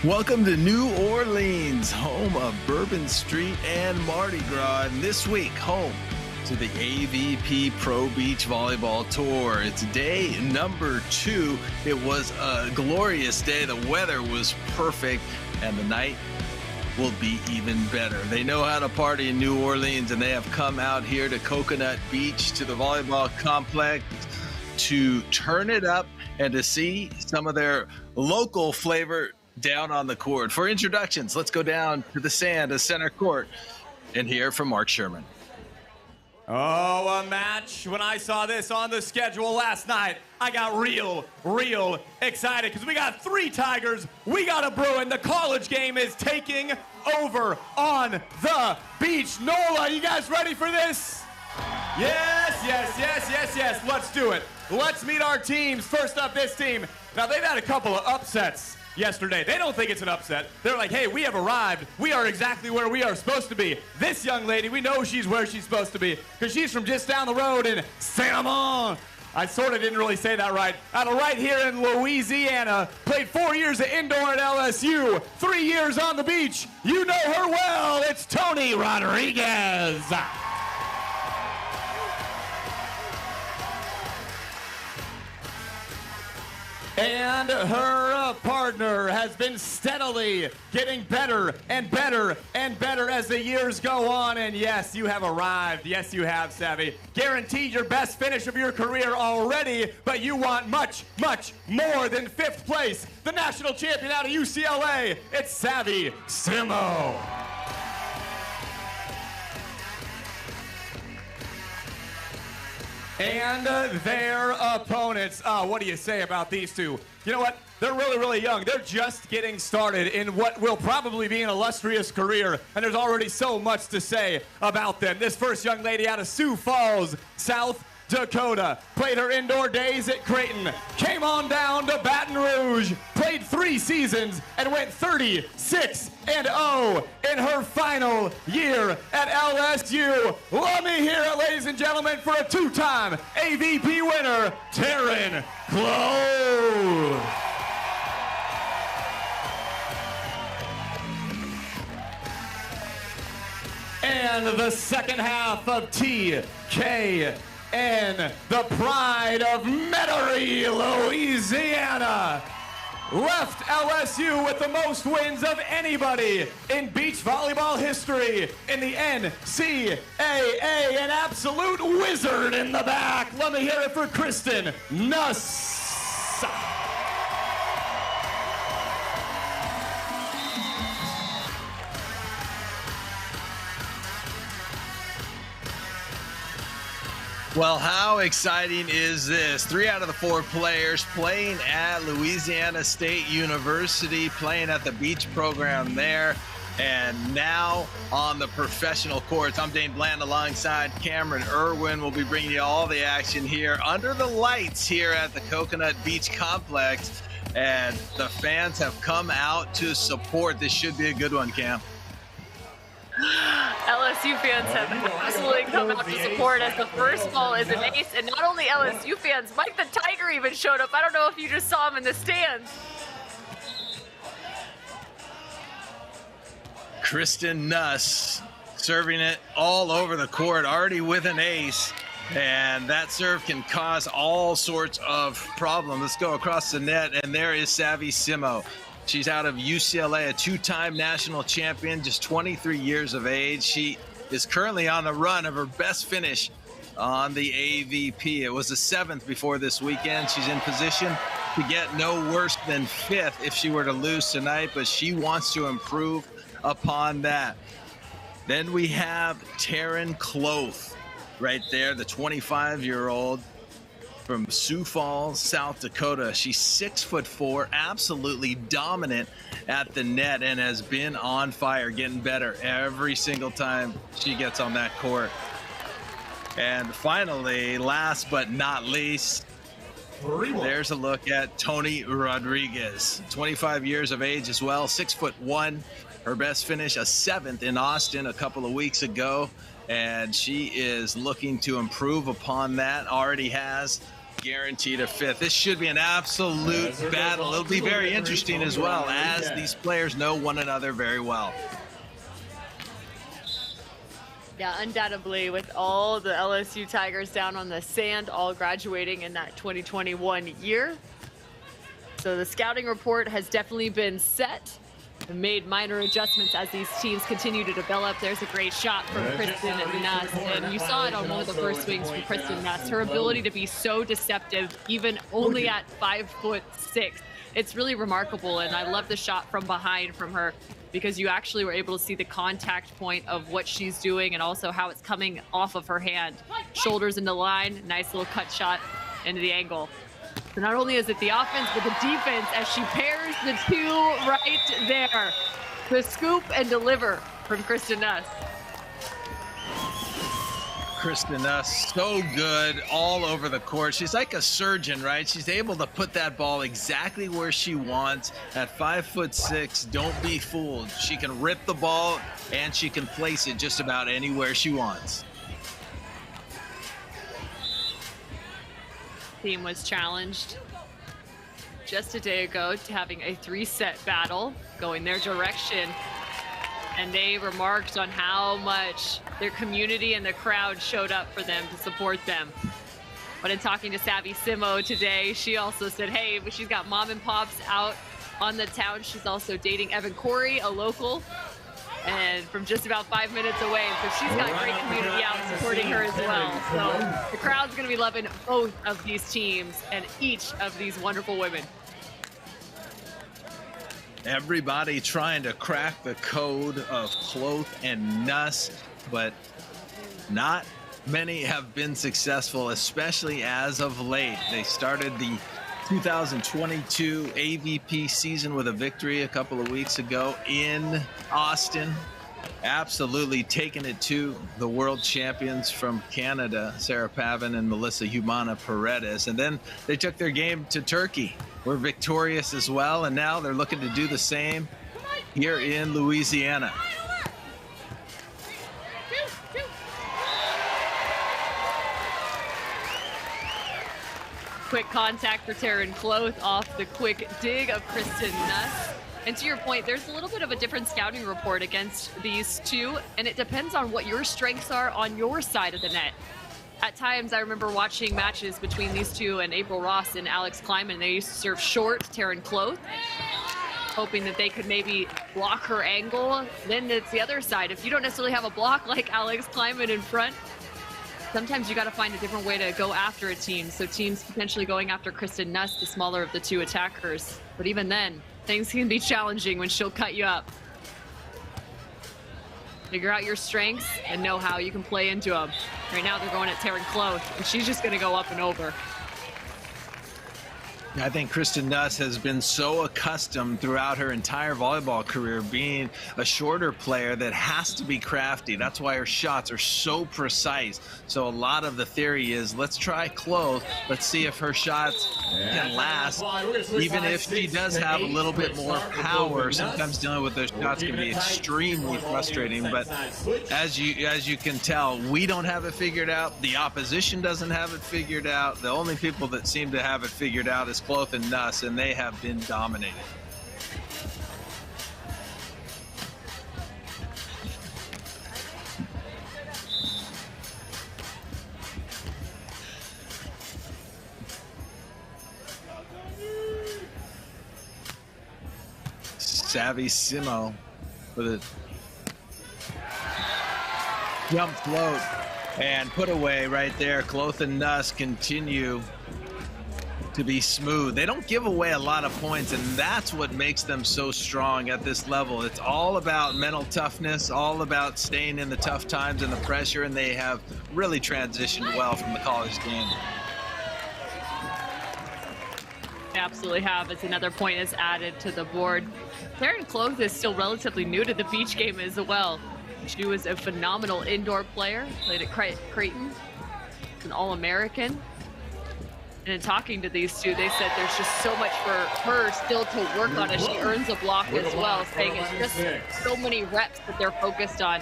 Welcome to New Orleans, home of Bourbon Street and Mardi Gras, and this week home to the AVP Pro Beach Volleyball Tour. It's day number 2. It was a glorious day. The weather was perfect, and the night will be even better. They know how to party in New Orleans, and they have come out here to Coconut Beach, to the volleyball complex, to turn it up and to see some of their local flavor down on the court. For introductions, let's go down to the sand, the center court, and hear from Mark Sherman. Oh, a match. When I saw this on the schedule last night, I got real excited because we got 3 Tigers, we got a Bruin. The college game is taking over on the beach. NOLA, you guys ready for this? Yes. Let's do it. Let's meet our teams. First up, this team. Now, they've had a couple of upsets yesterday. They don't think it's an upset. They're like, hey, we have arrived. We are exactly where we are supposed to be. This young lady, we know she's where she's supposed to be because she's from just down the road in Simo. I sort of didn't really say that right. Out of right here in Louisiana. Played 4 years of indoor at LSU. 3 years on the beach. You know her well. It's Tony Rodriguez. And her partner has been steadily getting better and better and better as the years go on. And yes, you have arrived. Yes, you have, Savvy. Guaranteed your best finish of your career already, but you want much more than 5th place. The national champion out of UCLA, it's Savvy Simo. And their opponents. What do you say about these two? You know what? They're really young. They're just getting started in what will probably be an illustrious career, and there's already so much to say about them. This first young lady out of Sioux Falls, South Dakota, played her indoor days at Creighton, came on down to Baton Rouge, played 3 seasons, and went 36-0 in her final year at LSU. Let me hear it, ladies and gentlemen, for a 2-time AVP winner, Taryn Kloth. And the second half of TKN, the pride of Metairie, Louisiana, left LSU with the most wins of anybody in beach volleyball history in the NCAA. An absolute wizard in the back. Let me hear it for Kristen Nuss. Well, how exciting is this? 3 out of the 4 players playing at Louisiana State University, playing at the beach program there, and now on the professional courts. I'm Dane Bland alongside Cameron Irwin. We'll be bringing you all the action here under the lights here at the Coconut Beach Complex, and the fans have come out to support. This should be a good one, Cam. LSU fans have absolutely come out to support as the first ball is an ace, and not only LSU fans, Mike the Tiger even showed up. I don't know if you just saw him in the stands. Kristen Nuss serving it all over the court, already with an ace, and that serve can cause all sorts of problems. Let's go across the net, and there is Savvy Simo. She's out of UCLA, a 2-time national champion, just 23 years of age. She is currently on the run of her best finish on the AVP. It was the 7th before this weekend. She's in position to get no worse than 5th if she were to lose tonight, but she wants to improve upon that. Then we have Taryn Kloth right there, the 25-year-old. From Sioux Falls, South Dakota. She's 6'4", absolutely dominant at the net, and has been on fire, getting better every single time she gets on that court. And finally, last but not least, there's a look at Tony Rodriguez, 25 years of age as well, 6'1". Her best finish, a 7th in Austin a couple of weeks ago, and she is looking to improve upon that. Already has guaranteed a fifth. This should be an absolute battle. It'll be very interesting as well, as these players know one another very well. Yeah, undoubtedly, with all the LSU Tigers down on the sand, all graduating in that 2021 year. So the scouting report has definitely been set and made minor adjustments as these teams continue to develop. There's a great shot from Kristen Nuss, and you saw it on one of the first swings from Kristen Nuss. Her ability to be so deceptive, even only at 5'6". It's really remarkable, and I love the shot from behind from her, because you actually were able to see the contact point of what she's doing and also how it's coming off of her hand. Shoulders into line, nice little cut shot into the angle. So not only is it the offense, but the defense as she pairs the two right there. The scoop and deliver from Kristen Nuss. Kristen Nuss, so good all over the court. She's like a surgeon, right? She's able to put that ball exactly where she wants. At 5'6", don't be fooled. She can rip the ball and she can place it just about anywhere she wants. Team was challenged just a day ago to having a 3-set battle going their direction, and they remarked on how much their community and the crowd showed up for them to support them. But in talking to Savvy Simo today, she also said, hey, she's got mom and pops out on the town. She's also dating Evan Corey, a local, and from just about 5 minutes away. So she's got great community out supporting her as well. So the crowd's going to be loving both of these teams and each of these wonderful women. Everybody trying to crack the code of Kloth and Nuss, but not many have been successful, especially as of late. They started the 2022 AVP season with a victory a couple of weeks ago in Austin. Absolutely taking it to the world champions from Canada, Sarah Pavin and Melissa Humana Paredes. And then they took their game to Turkey. Were victorious as well, and now they're looking to do the same here in Louisiana. Quick contact for Taryn Kloth off the quick dig of Kristen Nuss. And to your point, there's a little bit of a different scouting report against these two, and it depends on what your strengths are on your side of the net. At times, I remember watching matches between these two and April Ross and Alex Kleiman. They used to serve short Taryn Kloth, hoping that they could maybe block her angle. Then it's the other side. If you don't necessarily have a block like Alex Kleiman in front, sometimes you got to find a different way to go after a team. So teams potentially going after Kristen Nuss, the smaller of the two attackers. But even then, things can be challenging when she'll cut you up. Figure out your strengths and know how you can play into them. Right now they're going at Taryn Kloth, and she's just going to go up and over. I think Kristen Nuss has been so accustomed throughout her entire volleyball career being a shorter player that has to be crafty. That's why her shots are so precise. So a lot of the theory is, let's try Kloth. Let's see if her shots can last. Even if she does have a little bit more power, sometimes dealing with those shots can be extremely frustrating. But as you can tell, we don't have it figured out. The opposition doesn't have it figured out. The only people that seem to have it figured out is Kloth and Nuss, and they have been dominated. Savvy Simo with a jump float and put away right there. Kloth and Nuss continue to be smooth. They don't give away a lot of points, and that's what makes them so strong at this level. It's all about mental toughness, all about staying in the tough times and the pressure, and they have really transitioned well from the college game. They absolutely have, as another point is added to the board. Taryn Kloth is still relatively new to the beach game as well. She was a phenomenal indoor player, played at Creighton, an All-American. And in talking to these two, they said there's just so much for her still to work on as she earns a block as well, saying it's just so many reps that they're focused on.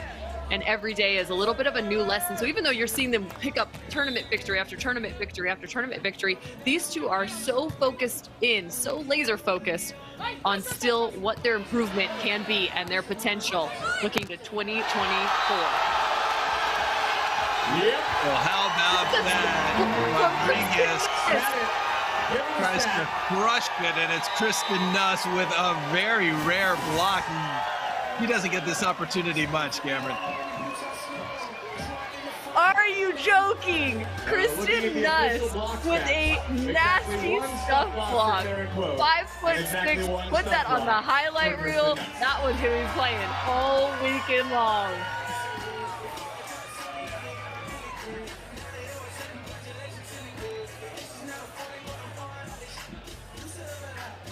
and every day is a little bit of a new lesson. So even though you're seeing them pick up tournament victory after tournament victory after tournament victory, these two are so focused in, so laser focused on still what their improvement can be and their potential looking to 2024. Well, how about that? Rodriguez tries to crush it, and it's Kristen Nuss with a very rare block. He doesn't get this opportunity much, Cameron. Are you joking? Kristen Nuss with a nasty stuff block. 5'6", put that on the highlight reel. That one's gonna be playing all weekend long.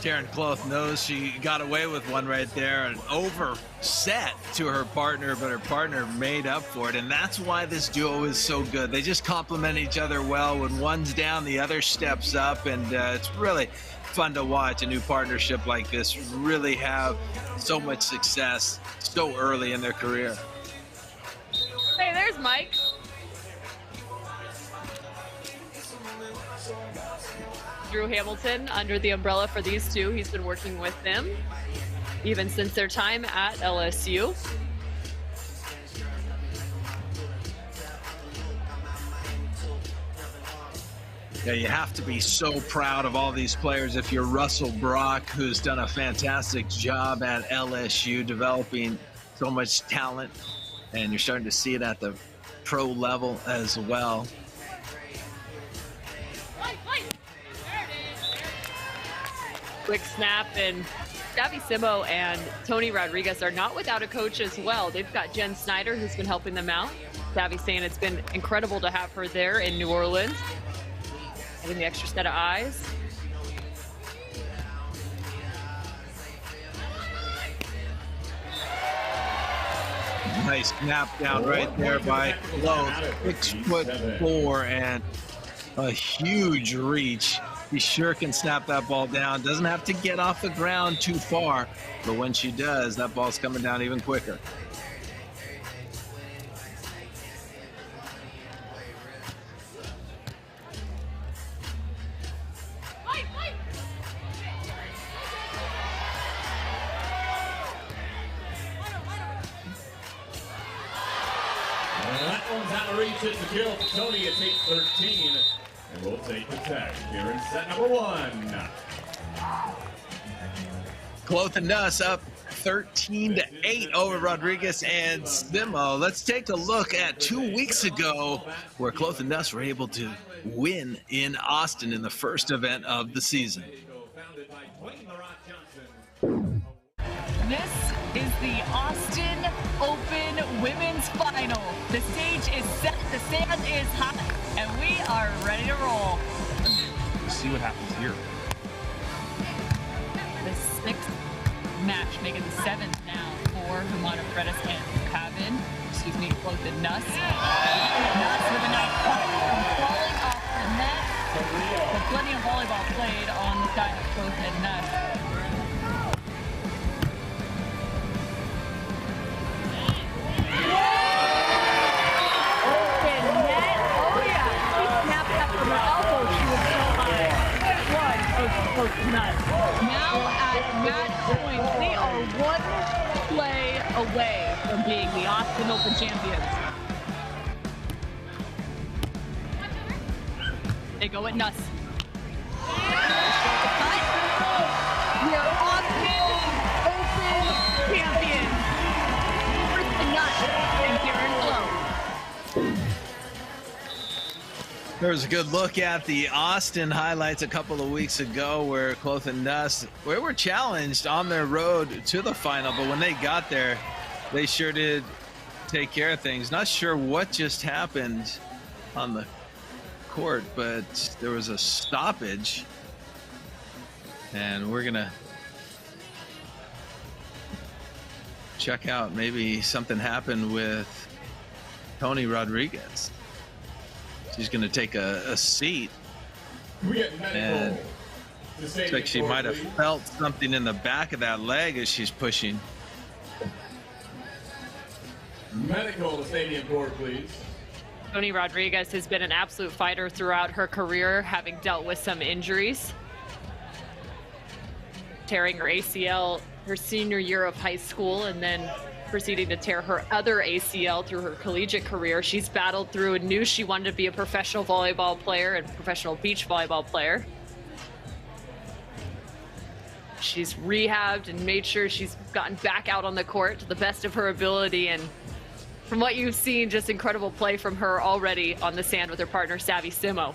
Taryn Kloth knows she got away with one right there, and overset to her partner, but her partner made up for it, and that's why this duo is so good. They just complement each other well. When one's down, the other steps up, and it's really fun to watch a new partnership like this really have so much success so early in their career. Hey, there's Mike. Drew Hamilton under the umbrella for these two. He's been working with them even since their time at LSU. Yeah, you have to be so proud of all these players. If you're Russell Brock, who's done a fantastic job at LSU developing so much talent, and you're starting to see it at the pro level as well. Quick snap, and Simo and Tony Rodriguez are not without a coach as well. They've got Jen Snyder, who's been helping them out. Savvy saying it's been incredible to have her there in New Orleans, having the extra set of eyes. Nice snap down right there by Kloth. 6'4" and a huge reach. He sure can snap that ball down. Doesn't have to get off the ground too far, but when she does, that ball's coming down even quicker. That one's out of reach. It's a kill for Tony. It takes 13. And we'll take the tag here in set number 1. Kloth and Nuss up 13-8 over Rodriguez and Simo. Let's take a look at 2 weeks ago where Kloth and Nuss were able to win in Austin in the first event of the season. This is the Austin Open Women's Final. The stage is set, the sand is hot, and we are ready to roll. See what happens here. The 6th match, making the 7th now for Humana Fredis and Cabin. Kloth and Nuss. Nuss with a nice putt falling off the net. But plenty of volleyball played on the side of Kloth and Nuss. Now at match point, they are 1 play away from being the Austin Open champions. They go at Nuss. We are Austin Open champions. Kristen Nuss and Karen Kloth. There was a good look at the Austin highlights a couple of weeks ago where Kloth and Nuss were challenged on their road to the final, but when they got there, they sure did take care of things. Not sure what just happened on the court, but there was a stoppage, and we're gonna check out. Maybe something happened with Tony Rodriguez. She's going to take a seat, and looks like she might have felt something in the back of that leg as she's pushing. Medical to stadium court, please. Toni Rodriguez has been an absolute fighter throughout her career, having dealt with some injuries. Tearing her ACL her senior year of high school and then proceeding to tear her other ACL through her collegiate career. She's battled through and knew she wanted to be a professional volleyball player and professional beach volleyball player. She's rehabbed and made sure she's gotten back out on the court to the best of her ability, and from what you've seen, just incredible play from her already on the sand with her partner, Simo.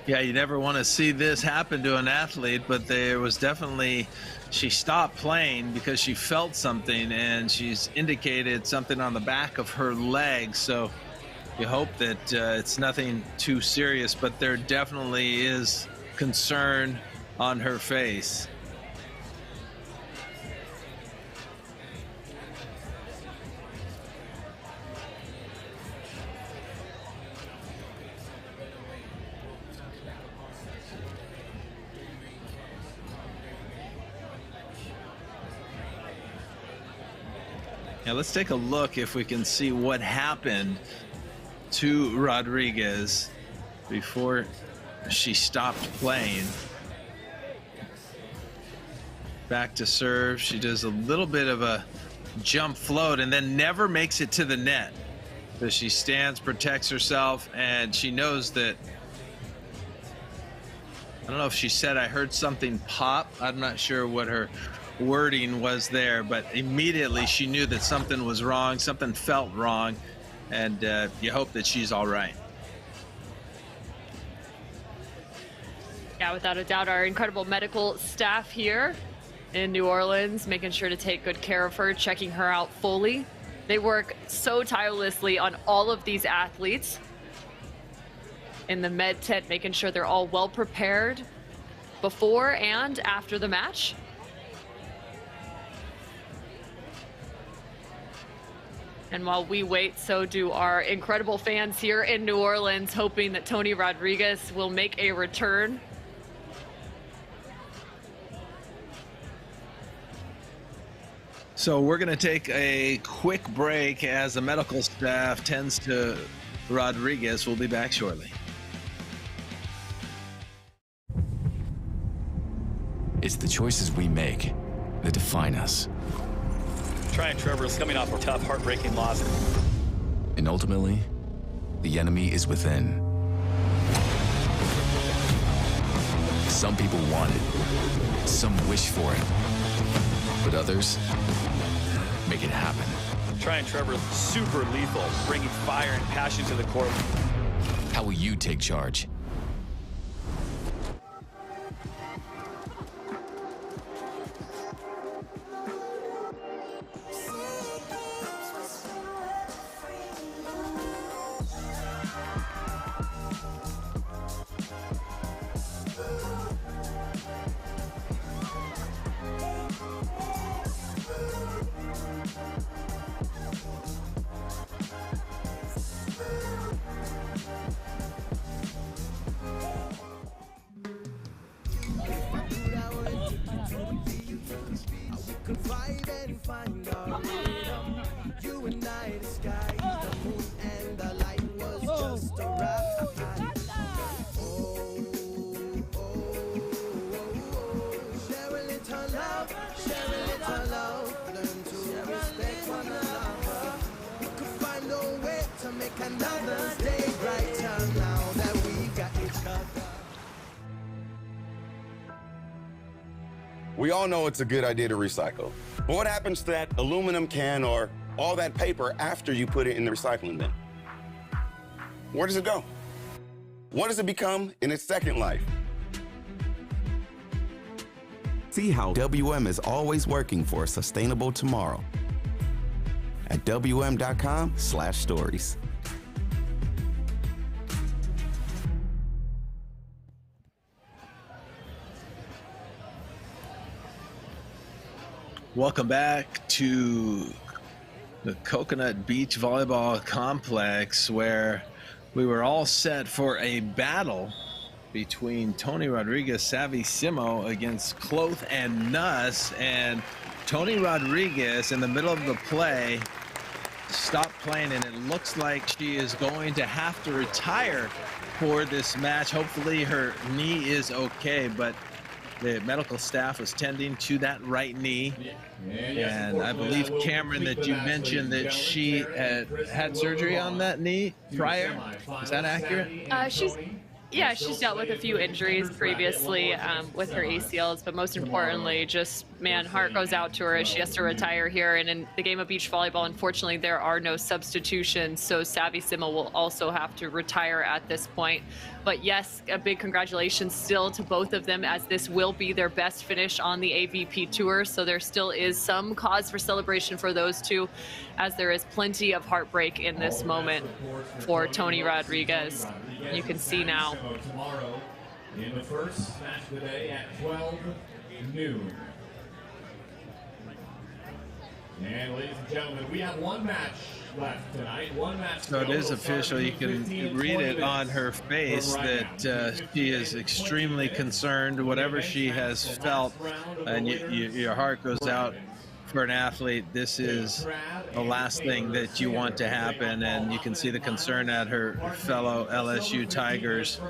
Yeah, you never want to see this happen to an athlete, but there was definitely, she stopped playing because she felt something, and she's indicated something on the back of her leg. So you hope that it's nothing too serious, but there definitely is concern on her face. Now let's take a look if we can see what happened to Rodriguez before she stopped playing. Back to serve. She does a little bit of a jump float and then never makes it to the net. So she stands, protects herself, and she knows that, I don't know if she said, I heard something pop. I'm not sure what her wording was there, but immediately she knew that something was wrong, something felt wrong, and you hope that she's all right. Yeah, without a doubt, our incredible medical staff here in New Orleans, making sure to take good care of her, checking her out fully. They work so tirelessly on all of these athletes in the med tent, making sure they're all well prepared before and after the match. And while we wait, so do our incredible fans here in New Orleans, hoping that Toni Rodriguez will make a return. So we're going to take a quick break as the medical staff tends to Rodriguez. We'll be back shortly. It's the choices we make that define us. Try and Trevor is coming off a tough, heartbreaking loss. And ultimately, the enemy is within. Some people want it. Some wish for it. But others make it happen. Try and Trevor is super lethal, bringing fire and passion to the court. How will you take charge? We all know it's a good idea to recycle. But what happens to that aluminum can or all that paper after you put it in the recycling bin? Where does it go? What does it become in its second life? See how WM is always working for a sustainable tomorrow at WM.com/stories. Welcome back to the Coconut Beach Volleyball Complex, where we were all set for a battle between Toni Rodriguez, Simo against Kloth and Nuss. And Tony Rodriguez in the middle of the play stopped playing, and it looks like she is going to have to retire for this match. Hopefully her knee is okay, but the medical staff was tending to that right knee. And I believe, Cameron, that you mentioned that she had surgery on that knee prior. Is that accurate? She's dealt with a few injuries previously with her ACLs, but most importantly, just, man, heart goes out to her as she has to retire here. And in the game of beach volleyball, unfortunately, there are no substitutions, so Savvy Simo will also have to retire at this point. But yes, a big congratulations still to both of them, as this will be their best finish on the AVP Tour. So there still is some cause for celebration for those two, as there is plenty of heartbreak in this moment for Tony Rodriguez. You can see now. Tomorrow in the first match of the day at 12 noon. And ladies and gentlemen, we have one match left tonight. One match. So it is official. You can read it on her face that she is extremely concerned. Whatever she has felt, and your heart goes out for an athlete. This is the last thing that you want to happen, and you can see the concern at her fellow LSU Tigers.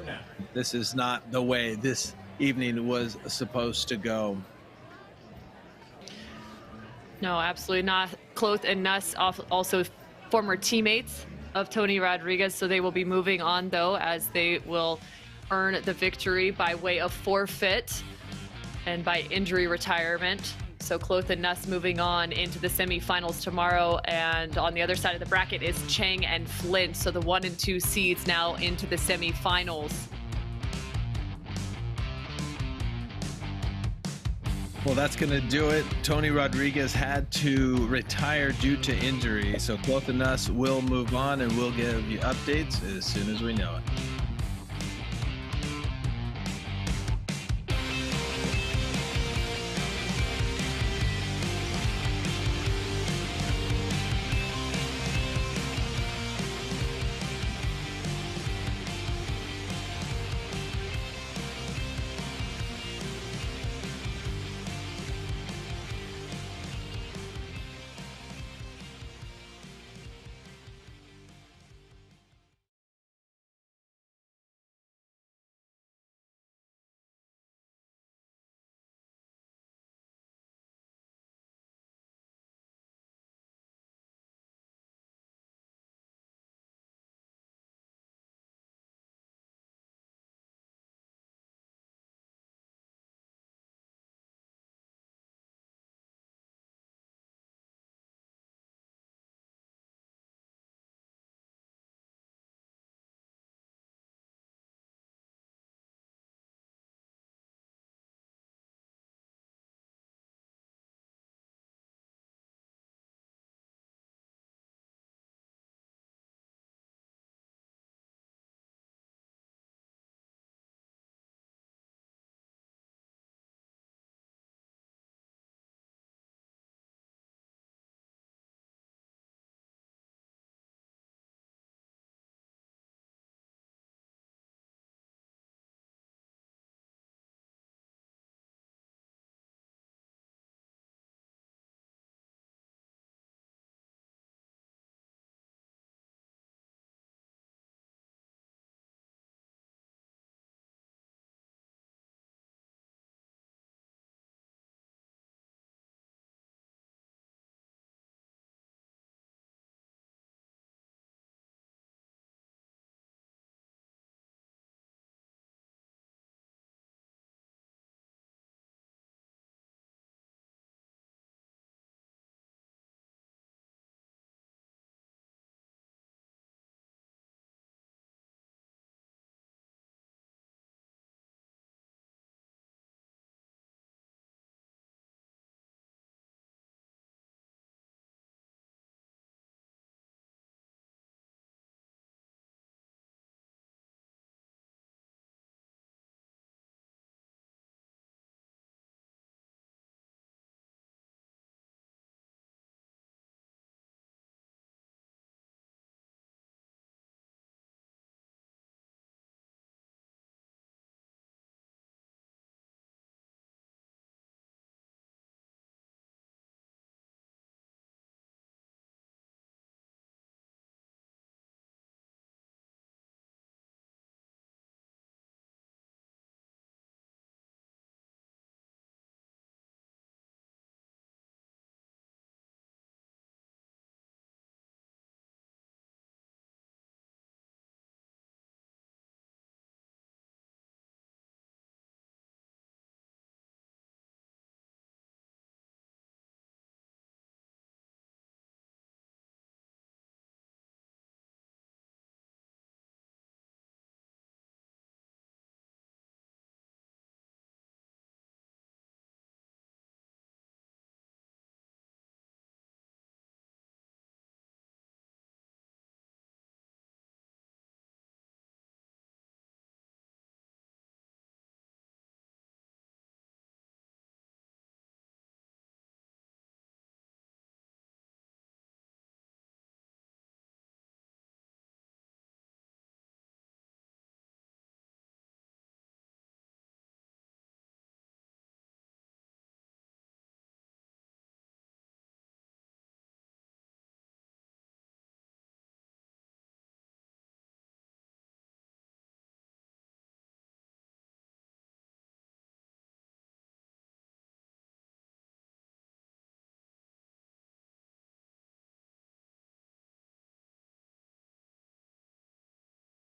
This is not the way this evening was supposed to go. No, absolutely not. Kloth and Nuss, also former teammates of Tony Rodriguez, so they will be moving on, though, as they will earn the victory by way of forfeit and by injury retirement. So Kloth and Nuss moving on into the semifinals tomorrow, and on the other side of the bracket is Chang and Flint. So the 1 and 2 seeds now into the semifinals. Well, that's going to do it. Tony Rodriguez had to retire due to injury. So Kloth and Nuss will move on, and we'll give you updates as soon as we know it.